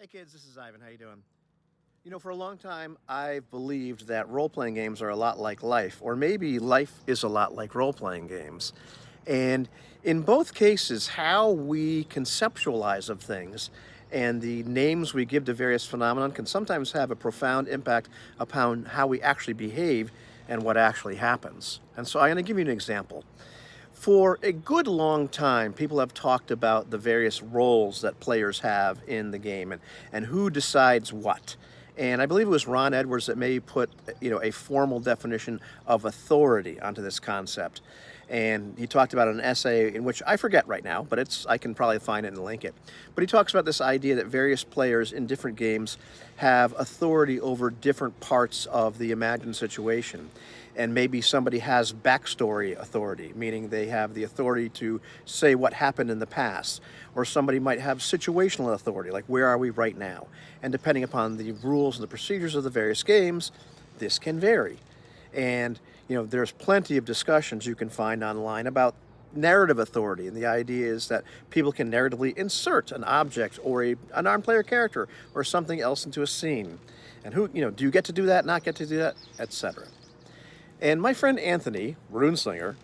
Hey kids, this is Ivan. How you doing? You know, for a long time, I've believed that role-playing games are a lot like life, or maybe life is a lot like role-playing games. And in both cases, how we conceptualize of things and the names we give to various phenomenon can sometimes have a profound impact upon how we actually behave and what actually happens. And so I'm going to give you an example. For a good long time, people have talked about the various roles that players have in the game and who decides what. And I believe it was Ron Edwards that maybe put, a formal definition of authority onto this concept. And he talked about an essay in which I forget right now, but I can probably find it and link it. But he talks about this idea that various players in different games have authority over different parts of the imagined situation. And maybe somebody has backstory authority, meaning they have the authority to say what happened in the past. Or somebody might have situational authority, like where are we right now? And depending upon the rules and the procedures of the various games, this can vary. And, there's plenty of discussions you can find online about narrative authority. And the idea is that people can narratively insert an object or an unarmed player character or something else into a scene. And do you get to do that, not get to do that, etc. And my friend Anthony Runeslinger,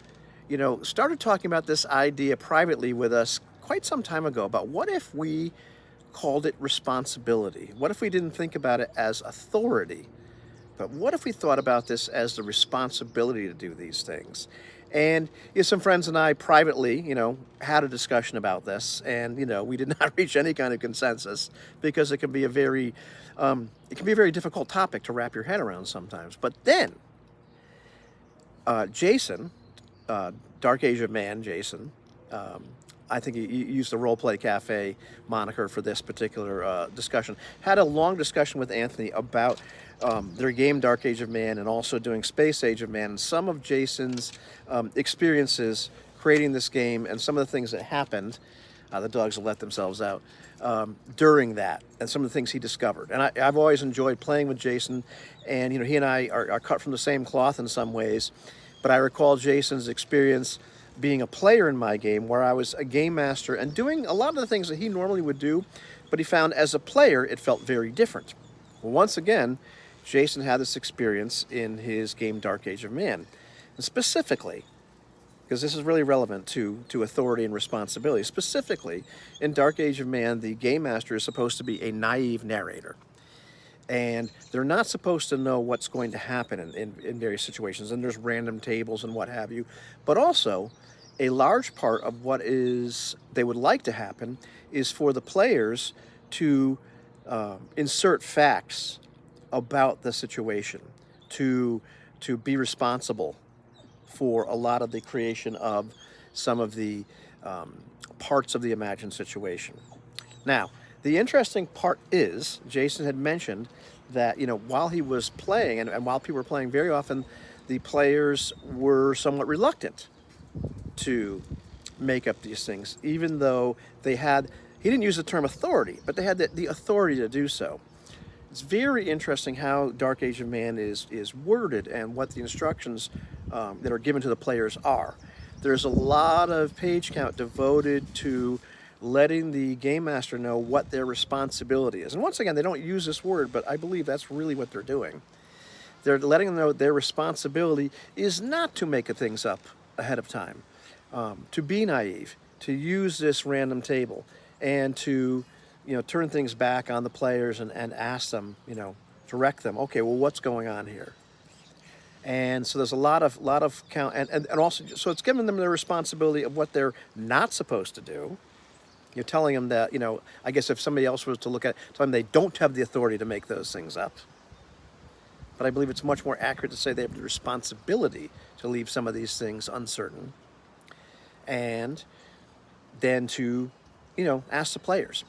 started talking about this idea privately with us quite some time ago about what if we called it responsibility? What if we didn't think about it as authority? But what if we thought about this as the responsibility to do these things? And some friends and I privately, had a discussion about this, and we did not reach any kind of consensus because it can be a very difficult topic to wrap your head around sometimes. But then Jason, Dark Age of Man, Jason, I think he used the Role Play Cafe moniker for this particular discussion, had a long discussion with Anthony about their game Dark Age of Man and also doing Space Age of Man and some of Jason's experiences creating this game and some of the things that happened. The dogs have let themselves out during that, and some of the things he discovered. And I've always enjoyed playing with Jason, and he and I are cut from the same cloth in some ways. But I recall Jason's experience being a player in my game, where I was a game master and doing a lot of the things that he normally would do, but he found as a player it felt very different. Well, once again, Jason had this experience in his game Dark Age of Man, and specifically, because this is really relevant to authority and responsibility. Specifically, in Dark Age of Man, the game master is supposed to be a naive narrator. And they're not supposed to know what's going to happen in various situations. And there's random tables and what have you. But also, a large part of what they would like to happen is for the players to insert facts about the situation, to be responsible for a lot of the creation of some of the parts of the imagined situation. Now, the interesting part is, Jason had mentioned that, while he was playing and while people were playing, very often the players were somewhat reluctant to make up these things, even though he didn't use the term authority, but they had the authority to do so. It's very interesting how Dark Age of Man is worded and what the instructions that are given to the players are. There's a lot of page count devoted to letting the game master know what their responsibility is. And once again, they don't use this word, but I believe that's really what they're doing. They're letting them know their responsibility is not to make things up ahead of time, to be naive, to use this random table, and to turn things back on the players and ask them, direct them, okay, well, what's going on here? And so there's a lot of count, and also, so it's giving them the responsibility of what they're not supposed to do. You're telling them that, I guess if somebody else was to look at it, tell them they don't have the authority to make those things up. But I believe it's much more accurate to say they have the responsibility to leave some of these things uncertain. And then to, ask the players.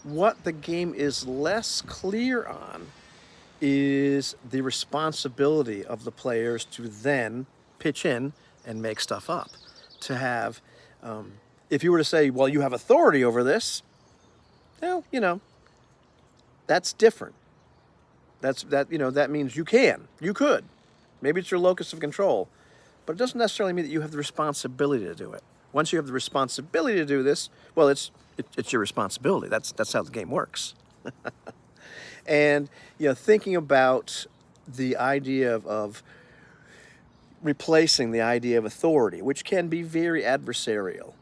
What the game is less clear on is the responsibility of the players to then pitch in and make stuff up. To have, if you were to say, well, you have authority over this, well, that's different. That means you could. Maybe it's your locus of control, but it doesn't necessarily mean that you have the responsibility to do it. Once you have the responsibility to do this, well, it's your responsibility. That's how the game works. And, thinking about the idea of replacing the idea of authority, which can be very adversarial,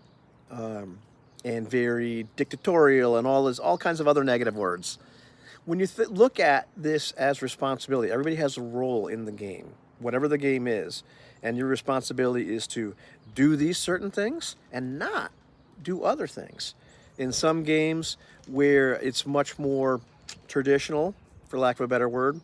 and very dictatorial and all kinds of other negative words. When you look at this as responsibility, everybody has a role in the game, whatever the game is, and your responsibility is to do these certain things and not do other things. In some games where it's much more traditional, for lack of a better word,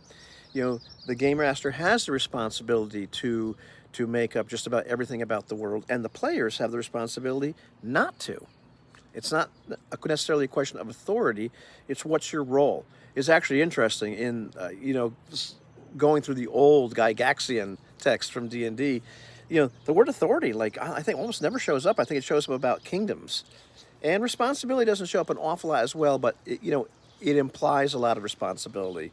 the game master has the responsibility to make up just about everything about the world, and the players have the responsibility not to. It's not necessarily a question of authority. It's what's your role. It's actually interesting in, going through the old Gygaxian text from D&D, the word authority, like, I think almost never shows up. I think it shows up about kingdoms. And responsibility doesn't show up an awful lot as well, but, it implies a lot of responsibility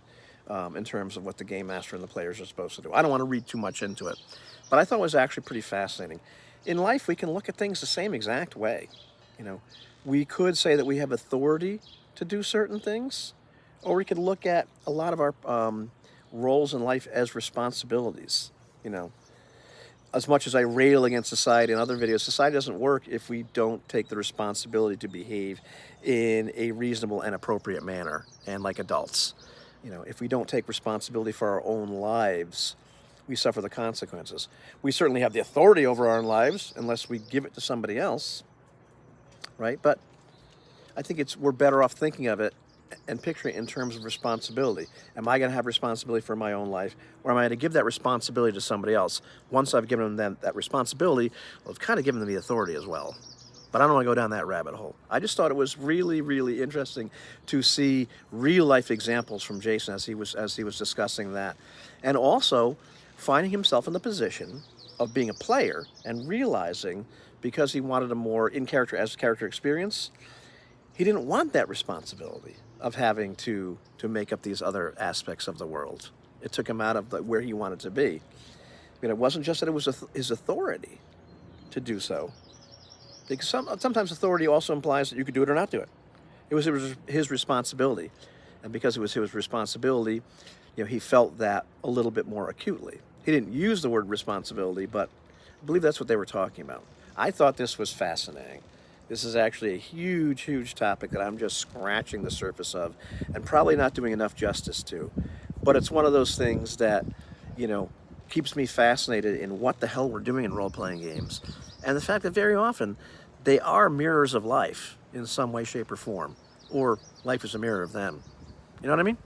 in terms of what the game master and the players are supposed to do. I don't want to read too much into it, but I thought it was actually pretty fascinating. In life, we can look at things the same exact way. We could say that we have authority to do certain things, or we could look at a lot of our roles in life as responsibilities. As much as I rail against society in other videos, society doesn't work if we don't take the responsibility to behave in a reasonable and appropriate manner, and like adults. If we don't take responsibility for our own lives, we suffer the consequences. We certainly have the authority over our own lives unless we give it to somebody else, right? But I think we're better off thinking of it and picturing it in terms of responsibility. Am I going to have responsibility for my own life, or am I going to give that responsibility to somebody else? Once I've given them that responsibility, well, I've kind of given them the authority as well. But I don't want to go down that rabbit hole. I just thought it was really, really interesting to see real life examples from Jason as he was discussing that, and also finding himself in the position of being a player and realizing, because he wanted a more in-character experience, he didn't want that responsibility of having to make up these other aspects of the world. It took him out of where he wanted to be. It wasn't just that it was his authority to do so. Because sometimes authority also implies that you could do it or not do it. It was his responsibility. And because it was his responsibility, he felt that a little bit more acutely. He didn't use the word responsibility, but I believe that's what they were talking about. I thought this was fascinating. This is actually a huge, huge topic that I'm just scratching the surface of and probably not doing enough justice to. But it's one of those things that, keeps me fascinated in what the hell we're doing in role-playing games. And the fact that very often they are mirrors of life in some way, shape, or form. Or life is a mirror of them. You know what I mean?